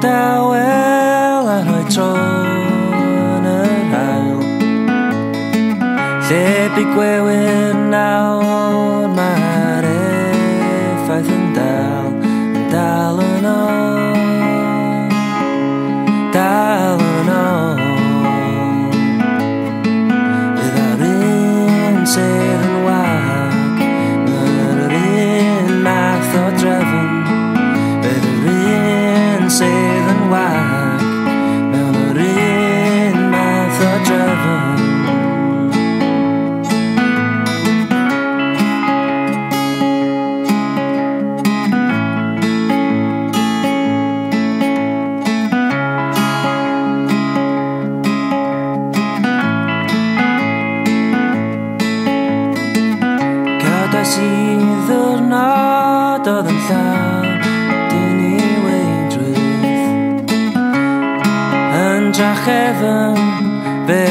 dawel a rhoi tro yn yr hael. Lleb I gwewin nawr, mae'r effaith yn dal yn ôl, dal yn ôl. Bydd yr un sydd yn wag, mae'r un math o drefn. Bydd yr un sydd yn wag, mewn yr un math o drefn. I ddwrnod oedd yn llawn dyn I weidrwydd yn drachefn be